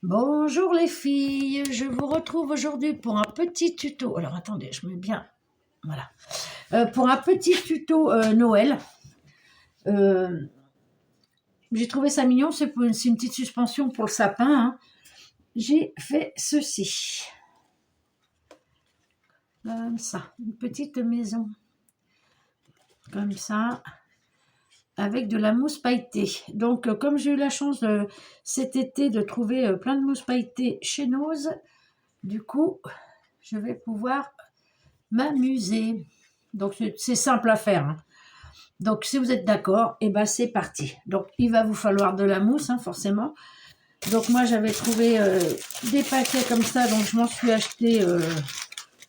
Bonjour les filles, je vous retrouve aujourd'hui pour un petit tuto. Alors attendez, je mets bien, voilà. Pour un petit tuto Noël. J'ai trouvé ça mignon, c'est une petite suspension pour le sapin. Hein. J'ai fait ceci. Comme ça, une petite maison. Comme ça. Avec de la mousse pailletée. Donc, comme j'ai eu la chance cet été de trouver plein de mousse pailletée chez Nose, du coup, je vais pouvoir m'amuser. Donc, c'est simple à faire. Hein. Donc, si vous êtes d'accord, et ben c'est parti. Donc, il va vous falloir de la mousse, hein, forcément. Donc, moi, j'avais trouvé des paquets comme ça. Donc, je m'en suis acheté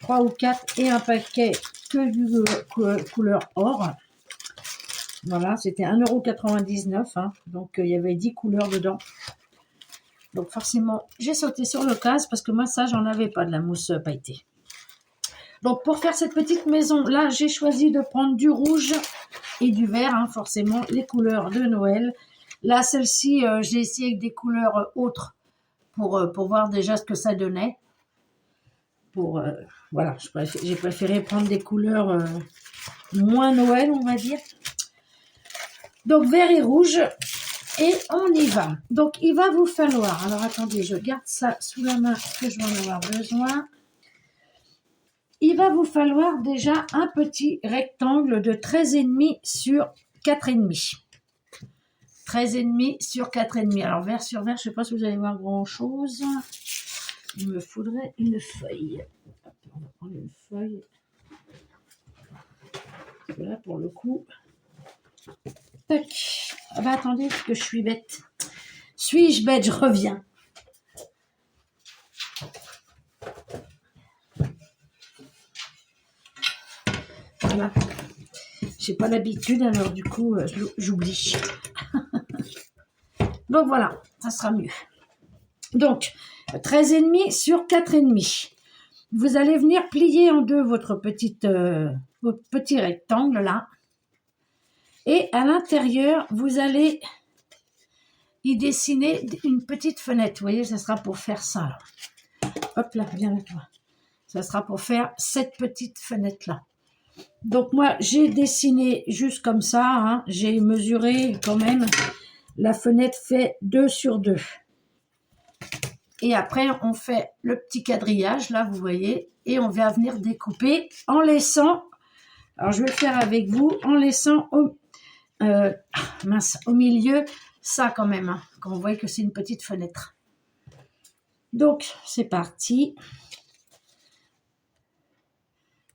3 ou 4 et un paquet que du couleur or. Voilà, c'était 1,99 €. Hein, donc, il y avait 10 couleurs dedans. Donc, forcément, j'ai sauté sur l'occasion parce que moi, ça, j'en avais pas de la mousse pailletée. Donc, pour faire cette petite maison-là, j'ai choisi de prendre du rouge et du vert, hein, forcément, les couleurs de Noël. Là, celle-ci, j'ai essayé avec des couleurs autres pour voir déjà ce que ça donnait. Voilà, j'ai préféré prendre des couleurs moins Noël, on va dire. Donc, vert et rouge. Et on y va. Donc, il va vous falloir... Alors, attendez, je garde ça sous la main parce que je vais en avoir besoin. Il va vous falloir déjà un petit rectangle de 13,5 sur 4,5. 13,5 sur 4,5. Alors, vert sur vert, je ne sais pas si vous allez voir grand-chose. Il me faudrait une feuille. On va prendre une feuille. Là, pour le coup... Tac. Ah bah, attendez, parce que je suis bête. Suis-je bête? Je reviens. Voilà. J'ai pas l'habitude, alors du coup, j'oublie. Donc voilà, ça sera mieux. Donc, 13,5 sur 4,5. Vous allez venir plier en deux votre petit rectangle là. Et à l'intérieur, vous allez y dessiner une petite fenêtre. Vous voyez, ça sera pour faire ça. Là. Hop là, viens là toi. Ça sera pour faire cette petite fenêtre là. Donc moi, j'ai dessiné juste comme ça. Hein. J'ai mesuré quand même. La fenêtre fait 2 sur 2. Et après, on fait le petit quadrillage, là, vous voyez. Et on va venir découper en laissant... Alors, je vais le faire avec vous. En laissant au milieu, ça quand même. Hein, quand on voit que c'est une petite fenêtre. Donc, c'est parti.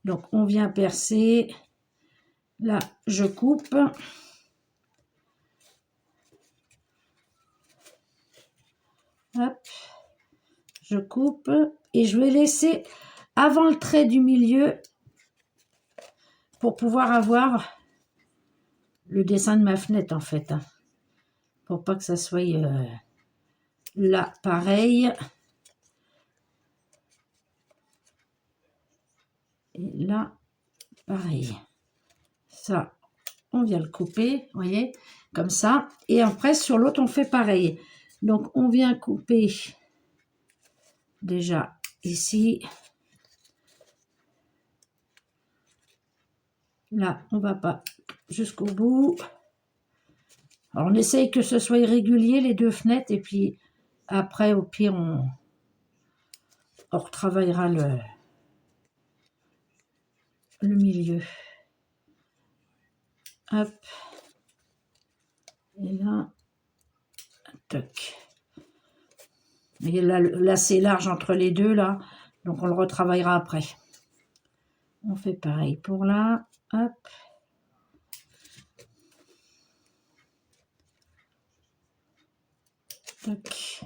Donc, on vient percer. Là, je coupe. Hop. Je coupe. Et je vais laisser avant le trait du milieu pour pouvoir avoir le dessin de ma fenêtre, en fait. Hein, pour pas que ça soit là, pareil. Et là, pareil. Ça, on vient le couper, vous voyez, comme ça. Et après, sur l'autre, on fait pareil. Donc, on vient couper déjà ici. Là, on va pas jusqu'au bout. Alors, on essaye que ce soit irrégulier, les deux fenêtres. Et puis, après, au pire, on retravaillera le milieu. Hop. Et là, toc. Et là c'est large entre les deux, là. Donc, on le retravaillera après. On fait pareil pour là. Hop. Tac.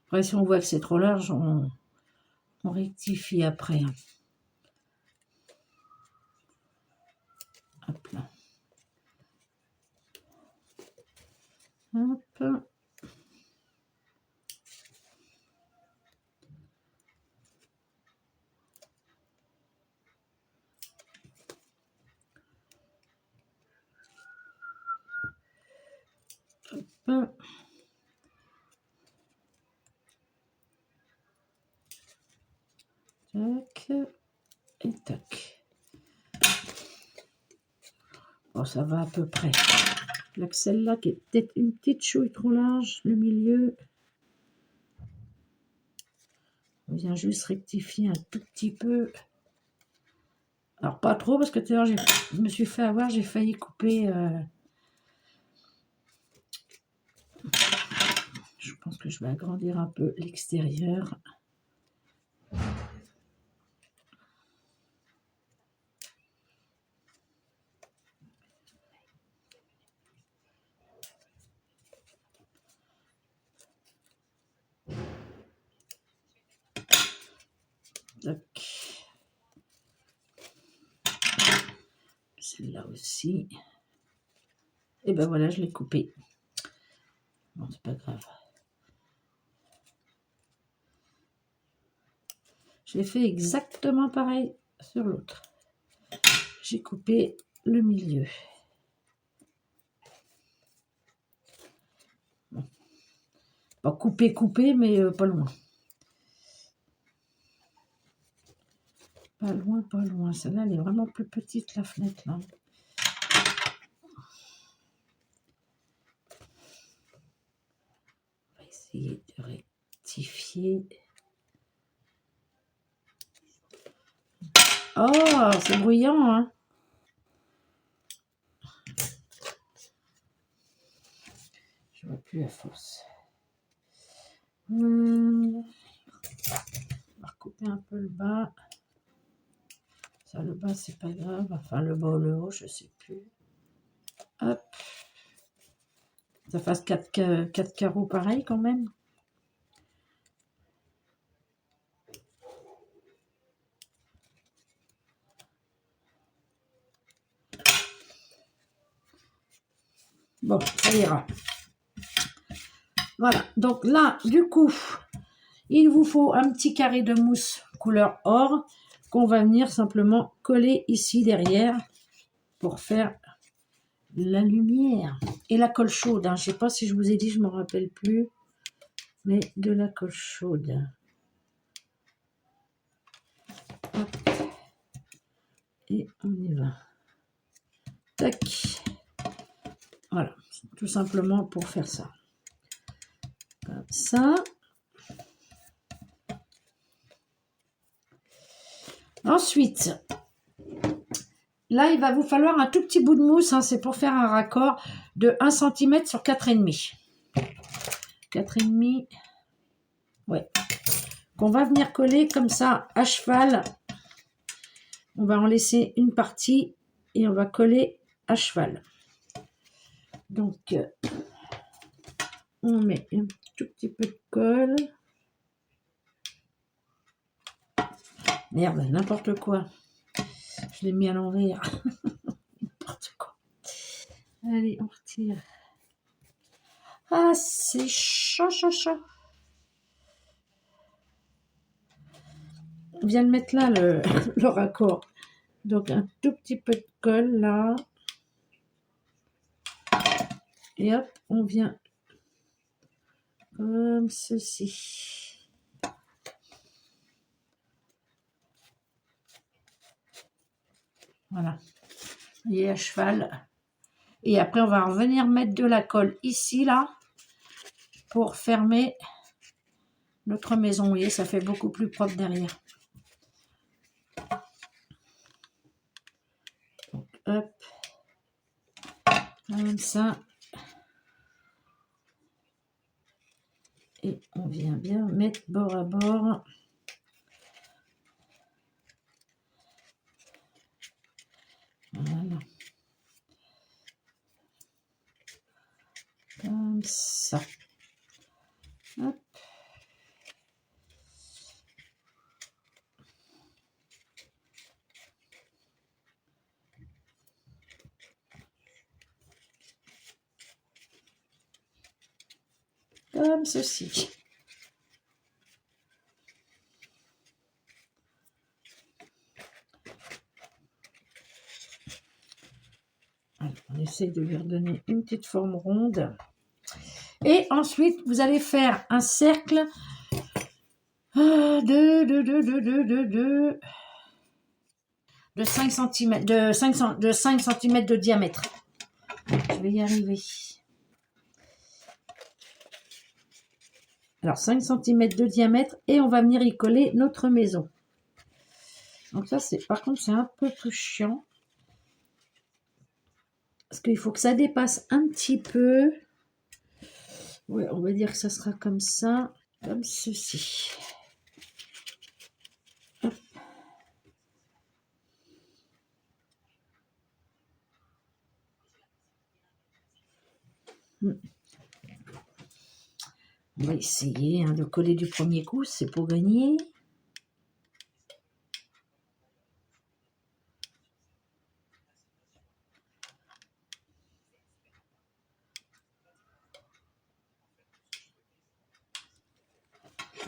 Après, si on voit que c'est trop large, on rectifie après. Hop là. Hop. Tac. Et tac. Bon, ça va à peu près. Là, celle-là qui est peut-être une petite chouille trop large, le milieu. On vient juste rectifier un tout petit peu. Alors, pas trop, parce que tout à l'heure, je me suis fait avoir, j'ai failli couper. Je pense que je vais agrandir un peu l'extérieur. Tac. Celle-là aussi. Et ben voilà, je l'ai coupé. Bon, c'est pas grave. J'ai fait exactement pareil sur l'autre. J'ai coupé le milieu. Bon. Pas couper, mais pas loin. Pas loin, pas loin. Celle-là, elle est vraiment plus petite, la fenêtre, là. On va essayer de rectifier. Oh, c'est bruyant, hein. Je vois plus la fosse. On va recouper un peu le bas. Ça, le bas, c'est pas grave. Enfin, le bas ou le haut, je sais plus. Hop. Ça fasse 4 carreaux pareil quand même. Bon, ça ira. Voilà. Donc là, du coup, il vous faut un petit carré de mousse couleur or qu'on va venir simplement coller ici derrière pour faire la lumière. Et la colle chaude, hein. Je ne sais pas si je vous ai dit, je ne me rappelle plus, mais de la colle chaude. Hop. Et on y va. Tac. Voilà, tout simplement pour faire ça. Comme ça. Ensuite, là, il va vous falloir un tout petit bout de mousse. Hein, c'est pour faire un raccord de 1 cm sur 4,5. 4,5. Ouais. Qu'on va venir coller comme ça à cheval. On va en laisser une partie et on va coller à cheval. Donc, on met un tout petit peu de colle. Merde, n'importe quoi. Je l'ai mis à l'envers. N'importe quoi. Allez, on retire. Ah, c'est chaud, chaud, chaud. On vient de mettre là le raccord. Donc, un tout petit peu de colle là. Et hop, on vient comme ceci. Voilà. Il est à cheval. Et après, on va revenir mettre de la colle ici, là, pour fermer notre maison. Vous voyez, ça fait beaucoup plus propre derrière. Donc, hop. Comme ça. Et on vient bien mettre bord à bord. Voilà. Comme ça. Hop. Comme ceci. Alors, on essaie de lui redonner une petite forme ronde. Et ensuite, vous allez faire un cercle de 5 cm, de 5 cm de diamètre. Je vais y arriver. Alors, 5 cm de diamètre et on va venir y coller notre maison. Donc ça, par contre, c'est un peu plus chiant. Parce qu'il faut que ça dépasse un petit peu. Ouais, on va dire que ça sera comme ça, comme ceci. Hop. On va essayer de coller du premier coup, c'est pour gagner.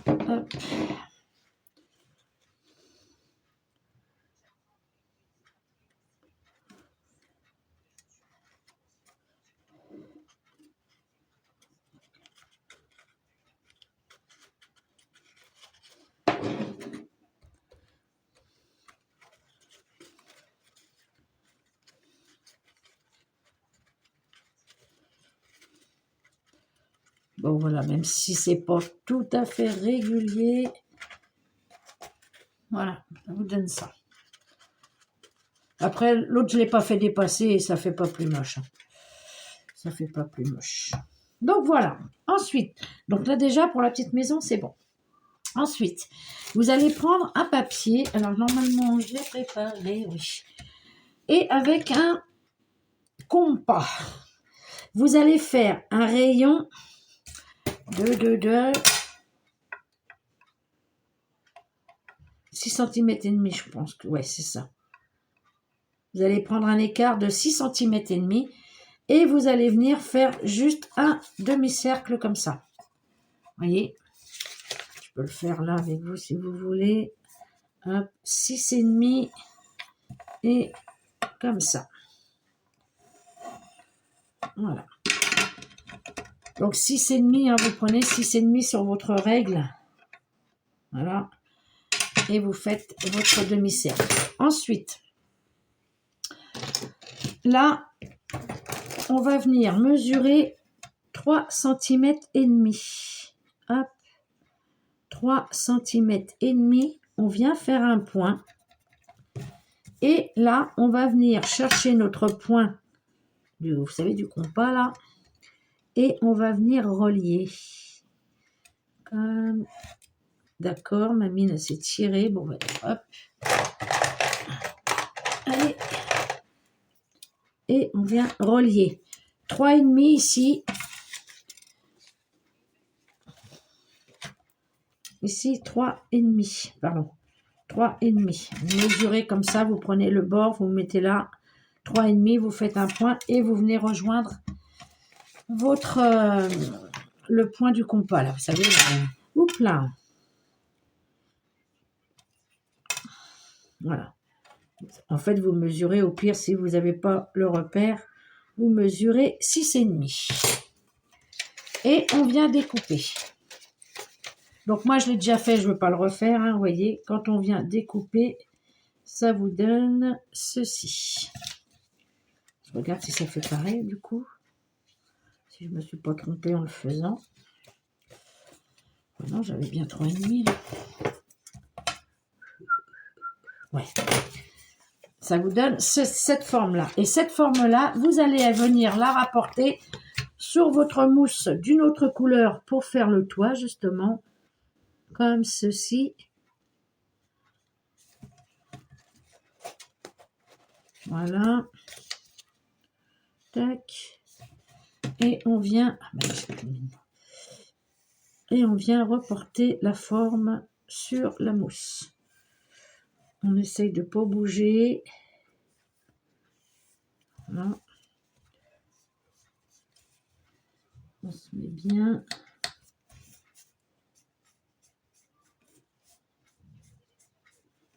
Hop. Bon voilà, même si c'est pas tout à fait régulier, voilà, ça vous donne ça. Après, l'autre, je ne l'ai pas fait dépasser et ça fait pas plus moche. Ça fait pas plus moche. Donc voilà. Ensuite, donc là déjà, pour la petite maison, c'est bon. Ensuite, vous allez prendre un papier. Alors normalement, j'ai préparé, oui. Et avec un compas, vous allez faire un rayon de 6 cm et demi, je pense que ouais, c'est ça. Vous allez prendre un écart de 6 cm et demi et vous allez venir faire juste un demi-cercle comme ça. Vous voyez, je peux le faire là avec vous si vous voulez. Hop, 6 et demi et comme ça. Voilà. Donc 6 et demi, vous prenez 6 et demi sur votre règle. Voilà. Et vous faites votre demi-cercle. Ensuite, là, on va venir mesurer 3 cm et demi. Hop. 3 cm et demi. On vient faire un point. Et là, on va venir chercher notre point, vous savez, du compas là. Et on va venir relier. Comme... D'accord, ma mine s'est tirée. Bon, ben, hop. Allez. Et on vient relier. 3,5 ici. Ici, 3,5. Pardon. 3,5. Vous mesurez comme ça. Vous prenez le bord, vous mettez là. 3,5. Vous faites un point et vous venez rejoindre votre... le point du compas, là. Vous savez, oups là. Voilà. En fait, vous mesurez, au pire, si vous n'avez pas le repère, vous mesurez 6,5. Et on vient découper. Donc, moi, je l'ai déjà fait, je ne veux pas le refaire. Vous voyez, quand on vient découper, ça vous donne ceci. Je regarde si ça fait pareil, du coup. Si je ne me suis pas trompée en le faisant. Oh non, j'avais bien 3,5 là. Ouais. Ça vous donne cette forme-là. Et cette forme-là, vous allez venir la rapporter sur votre mousse d'une autre couleur pour faire le toit, justement. Comme ceci. Voilà. Tac. Et on vient... Et on vient reporter la forme sur la mousse. On essaye de ne pas bouger. Voilà. On se met bien.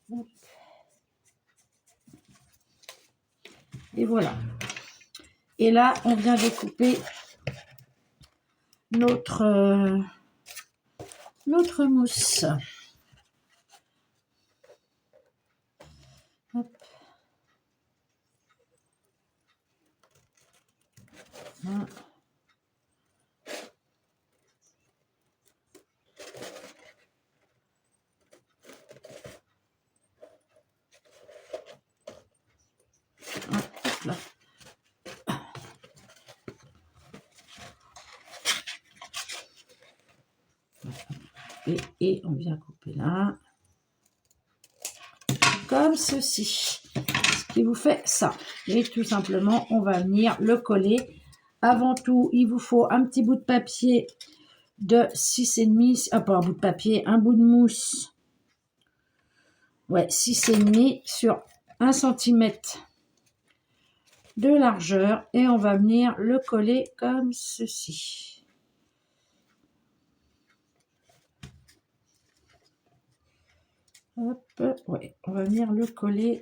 Hop. Et voilà. Et là, on vient découper notre mousse. Hop. Voilà. Hop là. Et on vient couper là, comme ceci, ce qui vous fait ça. Et tout simplement, on va venir le coller. Avant tout, il vous faut un petit bout de papier de 6,5, pas un bout de papier, un bout de mousse, ouais, 6,5 sur 1 cm de largeur, et on va venir le coller comme ceci. Hop, ouais, on va venir le coller.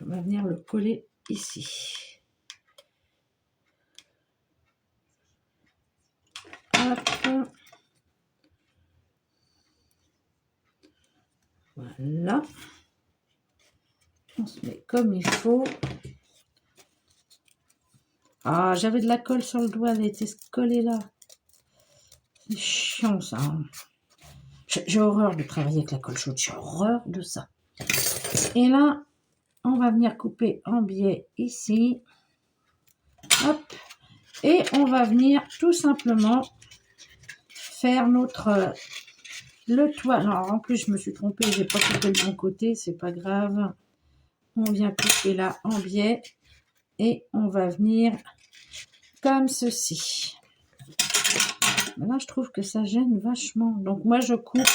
On va venir le coller ici. Hop. Voilà. On se met comme il faut. Ah, j'avais de la colle sur le doigt, elle était collée là. C'est chiant ça. J'ai horreur de travailler avec la colle chaude, j'ai horreur de ça. Et là, on va venir couper en biais ici. Hop. Et on va venir tout simplement faire notre... le toit. Alors en plus, je me suis trompée, j'ai pas coupé le bon côté, c'est pas grave. On vient couper là en biais. Et on va venir comme ceci. Là, je trouve que ça gêne vachement. Donc, moi, je coupe,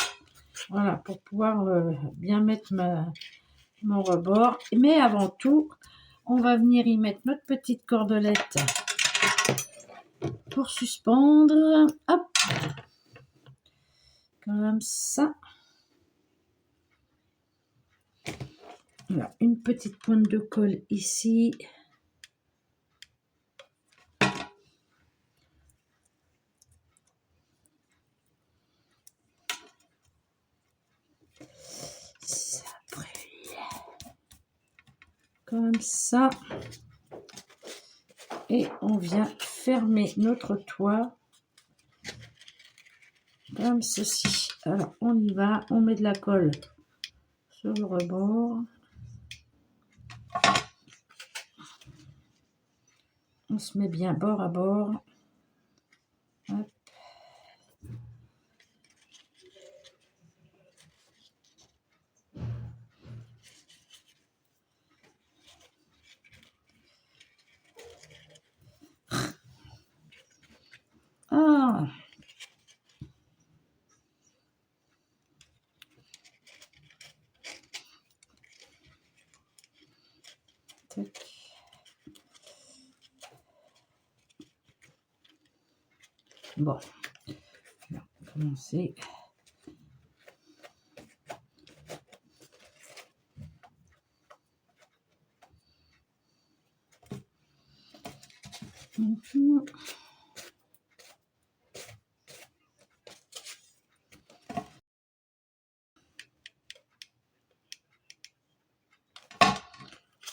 voilà, pour pouvoir bien mettre mon rebord. Mais avant tout, on va venir y mettre notre petite cordelette pour suspendre. Hop, comme ça. Voilà, une petite pointe de colle ici. Comme ça. Et on vient fermer notre toit comme ceci. Alors, on y va. On met de la colle sur le rebord. On se met bien bord à bord. Hop. Ah. Tac. Bon, on va commencer.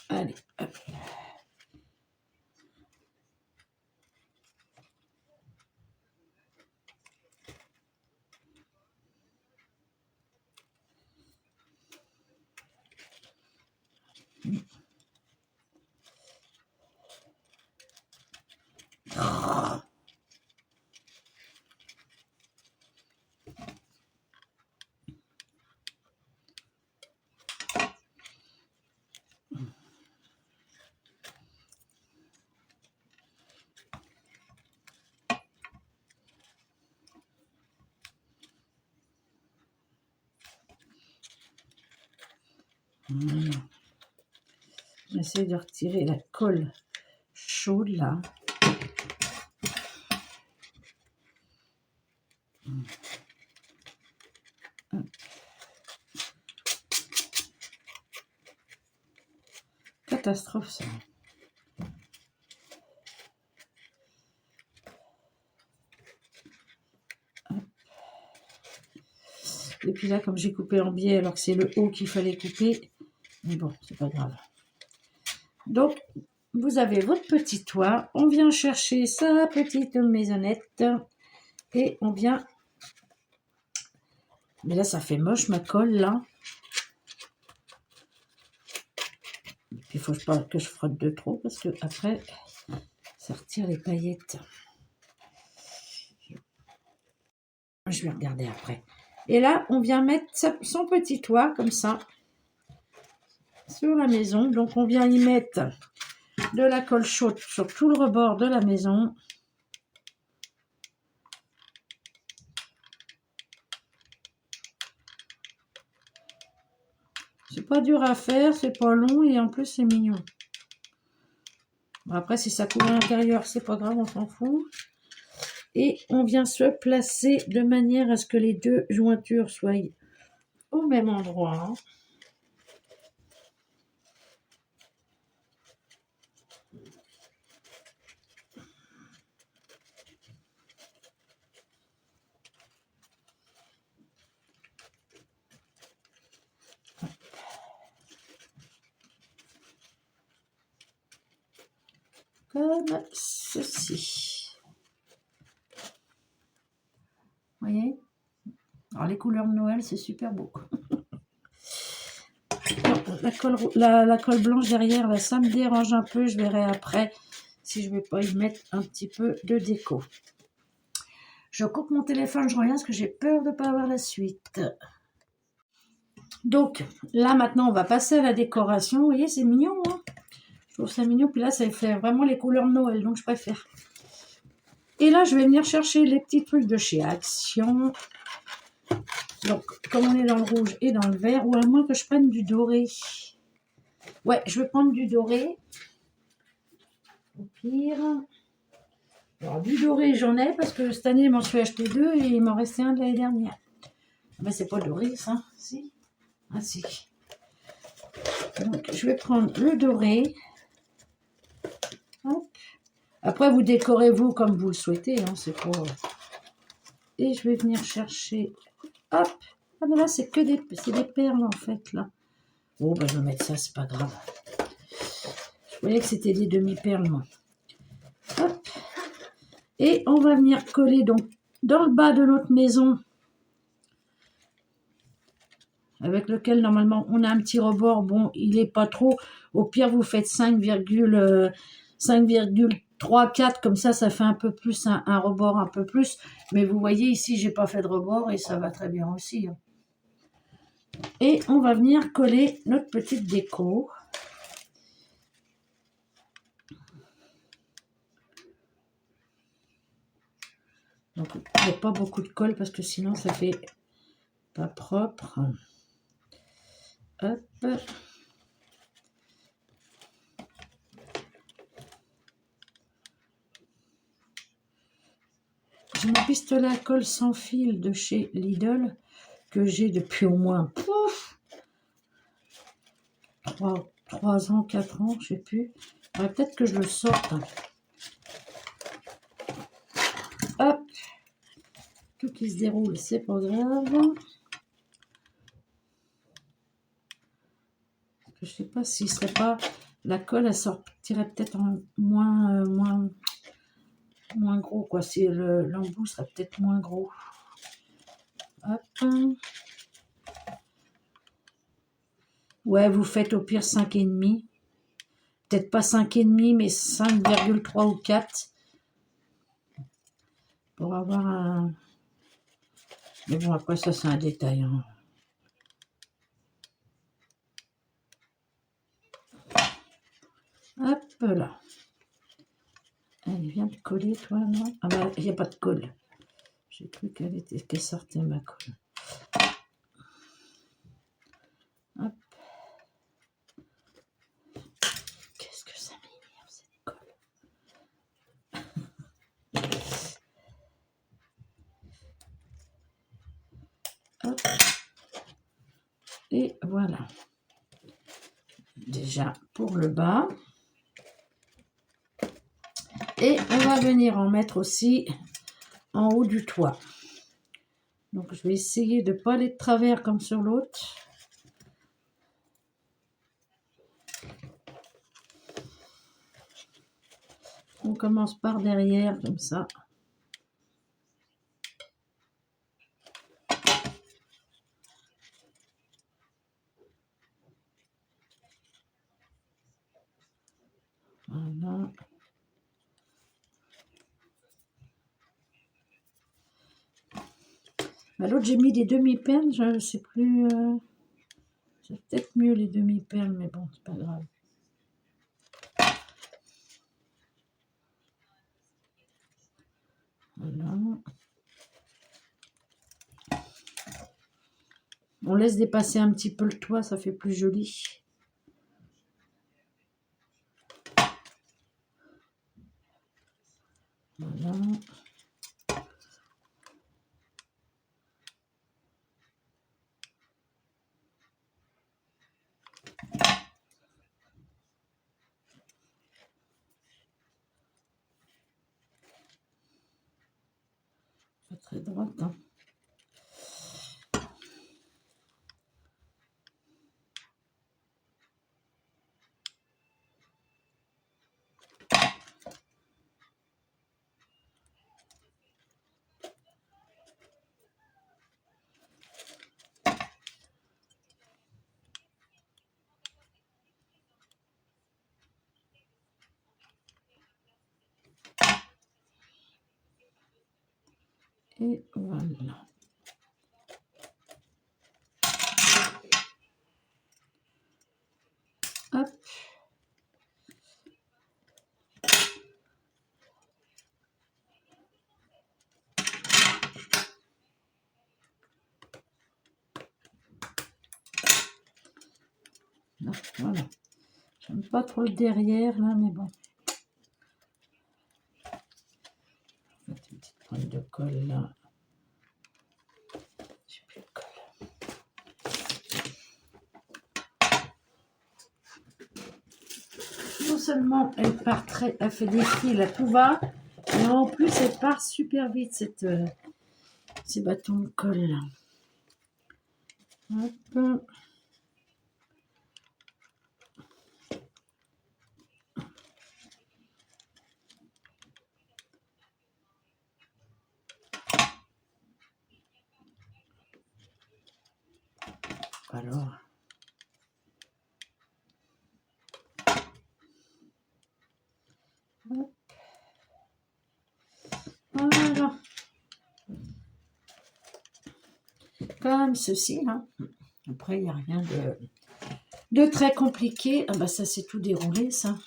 Allez, hop. Voilà. J'essaie de retirer la colle chaude là. Catastrophe ça. Et puis là, comme j'ai coupé en biais, alors que c'est le haut qu'il fallait couper, mais bon, c'est pas grave. Donc, vous avez votre petit toit, on vient chercher sa petite maisonnette, et on vient... Mais là, ça fait moche, ma colle, là. Et puis, il faut pas que je frotte de trop, parce que après, ça retire les paillettes. Je vais regarder après. Et là, on vient mettre son petit toit, comme ça, sur la maison. Donc, on vient y mettre de la colle chaude sur tout le rebord de la maison. C'est pas dur à faire, c'est pas long et en plus, c'est mignon. Bon, après, si ça coule à l'intérieur, c'est pas grave, on s'en fout. Et on vient se placer de manière à ce que les deux jointures soient au même endroit. Comme ceci. Vous voyez? Alors les couleurs de Noël, c'est super beau. La colle blanche derrière, là, ça me dérange un peu. Je verrai après si je vais pas y mettre un petit peu de déco. Je coupe mon téléphone, je reviens parce que j'ai peur de ne pas avoir la suite. Donc, là, maintenant, on va passer à la décoration. Vous voyez, c'est mignon, hein? Je trouve ça mignon. Puis là, ça fait vraiment les couleurs de Noël, donc je préfère. Et là, je vais venir chercher les petits trucs de chez Action. Donc, comme on est dans le rouge et dans le vert, ou à moins que je prenne du doré. Ouais, je vais prendre du doré. Au pire. Alors, du doré, j'en ai, parce que cette année, je m'en suis acheté 2 et il m'en restait un de l'année dernière. Mais c'est pas doré, ça. Si. Ah, si. Donc, je vais prendre le doré. Hop. Après, vous décorez vous comme vous le souhaitez. Hein, c'est pas... Et je vais venir chercher... Hop. Ah, mais là, c'est que des perles, en fait, là. Oh, ben, je vais mettre ça, c'est pas grave. Je voyais que c'était des demi-perles, moi. Hop. Et on va venir coller, donc, dans le bas de notre maison, avec lequel, normalement, on a un petit rebord. Bon, il n'est pas trop. Au pire, vous faites 5,34, comme ça fait un peu plus, un rebord un peu plus. Mais vous voyez, ici, j'ai pas fait de rebord et ça va très bien aussi. Hein. Et on va venir coller notre petite déco. Donc, il n'y a pas beaucoup de colle parce que sinon, ça fait pas propre. Hop. J'ai mon pistolet à colle sans fil de chez Lidl que j'ai depuis au moins 3 ans, 4 ans, je sais plus. Peut-être que je le sorte. Hop. Tout qui se déroule, c'est pas grave. Je sais pas si ce serait pas... La colle, elle sortirait peut-être en moins gros, quoi. Si l'embout serait peut-être moins gros. Hop. Ouais, vous faites au pire 5,5. Peut-être pas 5,5, mais 5,3 ou 4. Pour avoir un... Mais bon, après ça, c'est un détail. Hein. Hop là. Elle vient de coller, toi, non? Ah bah, il n'y a pas de colle. J'ai cru qu'elle sortait ma colle. Hop. Qu'est-ce que ça m'énerve, cette colle. Hop. Et voilà. Déjà pour le bas. Et on va venir en mettre aussi en haut du toit. Donc je vais essayer de ne pas aller de travers comme sur l'autre. On commence par derrière comme ça. Voilà. Bah, l'autre, j'ai mis des demi-perles, je ne sais plus. C'est peut-être mieux les demi-perles, mais bon, c'est pas grave. Voilà. On laisse dépasser un petit peu le toit, ça fait plus joli. Voilà. Pas très droite, hein. Et voilà. Hop. Voilà. J'aime pas trop le derrière là, mais bon. Une petite pointe de colle là. J'ai plus de colle. Non seulement elle part très, elle fait des fils à tout va, mais en plus elle part super vite ces bâtons de colle là. Hop. Alors. Hop. Voilà. Comme ceci, hein. Après, il n'y a rien de très compliqué. Ah bah ça, c'est tout déroulé, ça.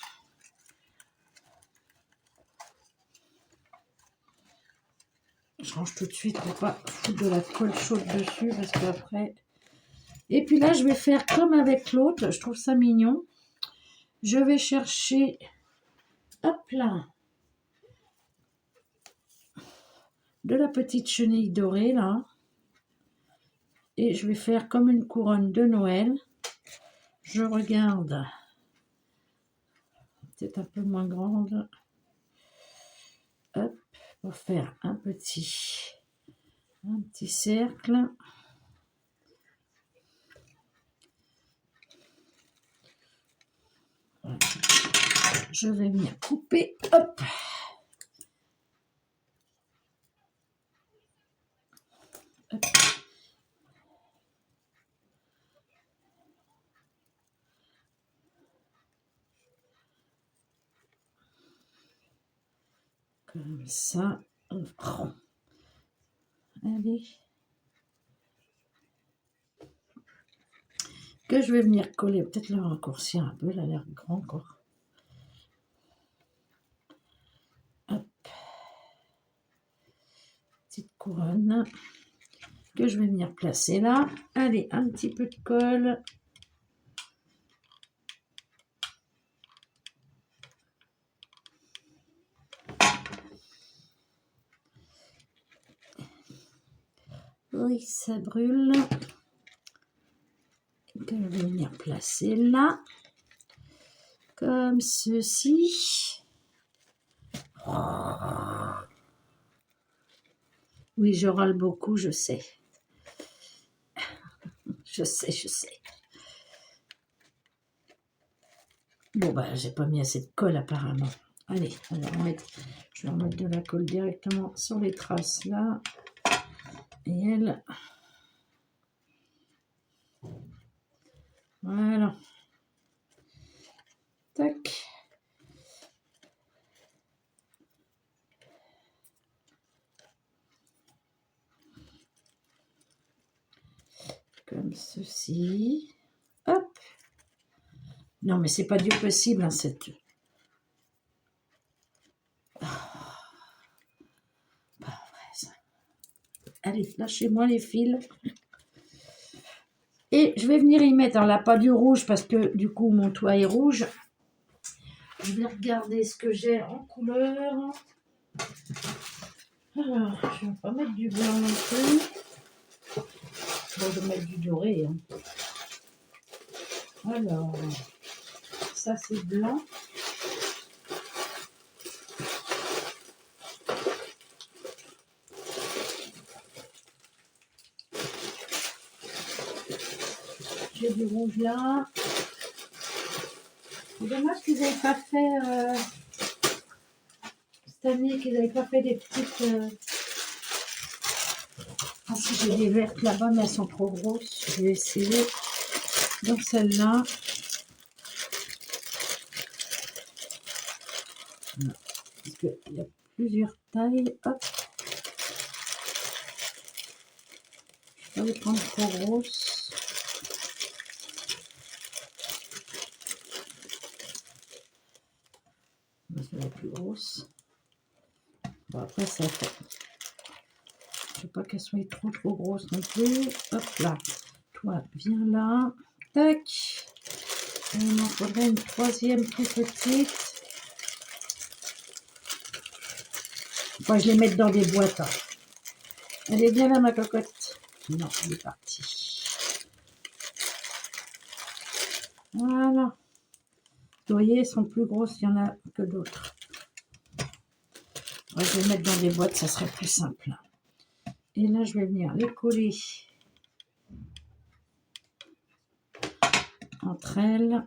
Je range tout de suite pour pas foutre de la colle chaude dessus, parce qu'après... Et puis là, je vais faire comme avec l'autre. Je trouve ça mignon. Je vais chercher... Hop là, de la petite chenille dorée, là. Et je vais faire comme une couronne de Noël. Je regarde. Peut-être un peu moins grande. Hop, pour faire un petit cercle. Voilà. Je vais venir couper. Hop. Hop. Comme ça, on prend. Allez. Que je vais venir coller, peut-être le raccourcir un peu, il a l'air grand encore. Hop. Petite couronne que je vais venir placer là. Allez, un petit peu de colle. Oui, ça brûle. Que je vais venir placer là. Comme ceci. Oui, je râle beaucoup, je sais. je sais, je sais. Bon, bah, j'ai pas mis assez de colle apparemment. Allez, je vais remettre de la colle directement sur les traces là. Et elle. Voilà. Tac. Comme ceci. Hop. Non, mais c'est pas du possible, hein, cette... Oh. Bah, ouais, ça... Allez, lâchez-moi les fils. Et je vais venir y mettre, alors là, pas du rouge, parce que du coup, mon toit est rouge. Je vais regarder ce que j'ai en couleur. Alors, je vais pas mettre du blanc non plus. Bon, je vais mettre du doré. Hein. Alors, ça c'est blanc. J'ai du rouge là. C'est dommage qu'ils n'avaient pas fait cette année, qu'ils n'avaient pas fait des petites... Ah si, j'ai des vertes là-bas, mais elles sont trop grosses. Je vais essayer. Donc celle-là. Parce qu'il y a plusieurs tailles. Hop. Je vais pas les prendre trop grosses. C'est la plus grosse. Bon, après, ça fait. Je ne veux pas qu'elle soit trop grosse non plus. Hop là. Toi, viens là. Tac. Et il m'en faudrait une troisième plus petite. Enfin, je les mets dans des boîtes. Hein. Elle est bien là, ma cocotte. Non, elle est partie. Voilà. Vous voyez, elles sont plus grosses, il y en a que d'autres. Ouais, je vais les mettre dans des boîtes, ça serait plus simple. Et là, je vais venir les coller entre elles.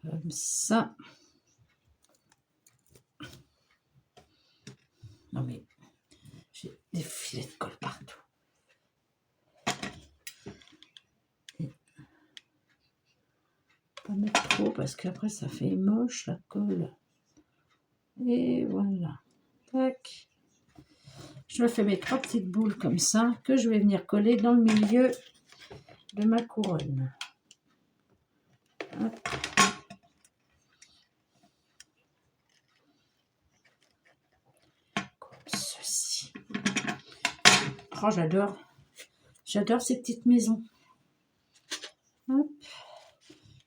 Comme ça. Non mais, j'ai des filets de colle partout. Et pas mettre trop parce qu'après ça fait moche la colle. Et voilà. Tac. Je me fais mes 3 petites boules comme ça que je vais venir coller dans le milieu de ma couronne. Hop. Comme ceci. Oh, j'adore. J'adore ces petites maisons. Hop.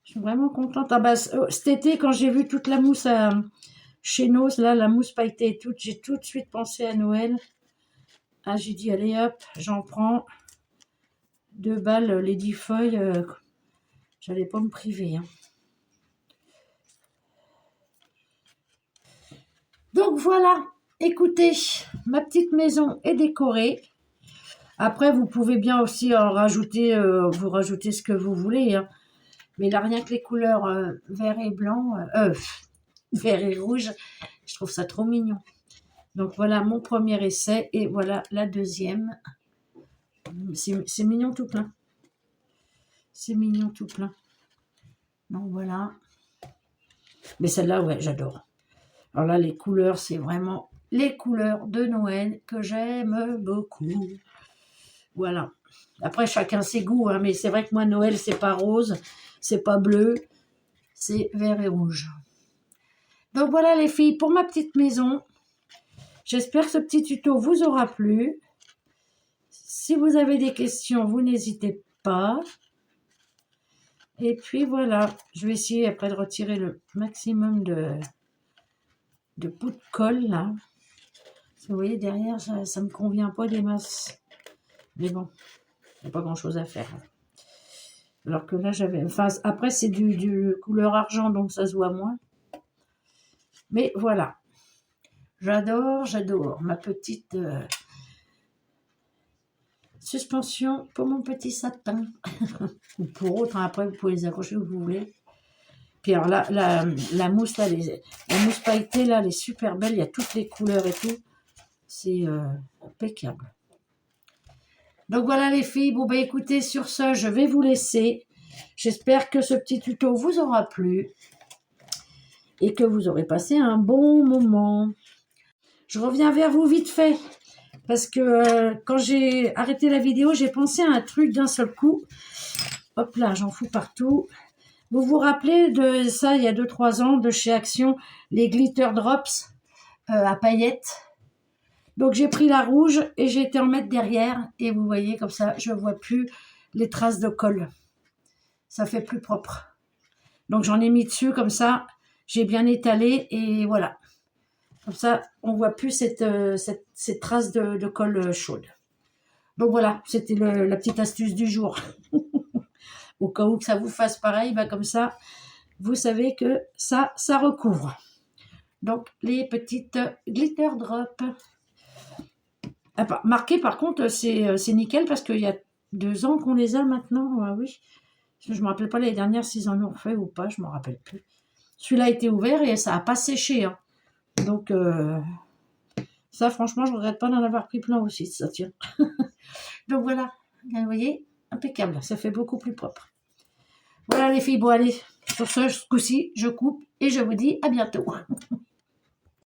Je suis vraiment contente. Ah bah, cet été, quand j'ai vu toute la mousse chez Noz, là, la mousse pailletée et toute, j'ai tout de suite pensé à Noël. Ah, j'ai dit, allez hop, j'en prends 2 balles, les 10 feuilles. J'allais pas me priver. Hein. Donc voilà, écoutez, ma petite maison est décorée. Après, vous pouvez bien aussi en rajouter, vous rajoutez ce que vous voulez. Hein. Mais là, rien que les couleurs vert et blanc, vert et rouge, je trouve ça trop mignon. Donc voilà mon premier essai et voilà la deuxième. C'est mignon tout plein. C'est mignon tout plein. Donc voilà. Mais celle-là, ouais, j'adore. Alors là, les couleurs, c'est vraiment les couleurs de Noël que j'aime beaucoup. Voilà. Après, chacun ses goûts, hein, mais c'est vrai que moi, Noël, c'est pas rose, c'est pas bleu, c'est vert et rouge. Donc voilà les filles, pour ma petite maison. J'espère que ce petit tuto vous aura plu. Si vous avez des questions, vous n'hésitez pas. Et puis voilà, je vais essayer après de retirer le maximum de poudre de colle là. Vous voyez derrière, ça ne me convient pas des masses. Mais bon, il n'y a pas grand chose à faire. Alors que là, j'avais... Enfin, après, c'est du couleur argent, donc ça se voit moins. Mais voilà. J'adore ma petite suspension pour mon petit sapin. Ou pour autre, hein, après vous pouvez les accrocher où vous voulez. Puis alors là, la mousse, là, la mousse pailletée, là, elle est super belle. Il y a toutes les couleurs et tout. C'est impeccable. Donc voilà les filles. Bon, bah écoutez, sur ce, je vais vous laisser. J'espère que ce petit tuto vous aura plu. Et que vous aurez passé un bon moment. Je reviens vers vous vite fait. Parce que quand j'ai arrêté la vidéo, j'ai pensé à un truc d'un seul coup. Hop là, j'en fous partout. Vous vous rappelez de ça, il y a 2-3 ans, de chez Action, les Glitter Drops à paillettes. Donc j'ai pris la rouge et j'ai été en mettre derrière. Et vous voyez, comme ça, je ne vois plus les traces de colle. Ça fait plus propre. Donc j'en ai mis dessus comme ça. J'ai bien étalé et voilà. Comme ça, on ne voit plus ces traces de colle chaude. Donc voilà, c'était la petite astuce du jour. Au cas où que ça vous fasse pareil, bah comme ça, vous savez que ça recouvre. Donc, les petites glitter drops. Marqué, par contre, c'est nickel parce qu'il y a 2 ans qu'on les a maintenant. Ah oui. Je ne me rappelle pas l'année dernière s'ils en ont fait ou pas, je ne me rappelle plus. Celui-là a été ouvert et ça n'a pas séché. Hein. Donc, ça, franchement, je ne regrette pas d'en avoir pris plein aussi, ça tient. Donc voilà, vous voyez, impeccable, ça fait beaucoup plus propre. Voilà les filles, bon allez, sur ce coup-ci, je coupe et je vous dis à bientôt.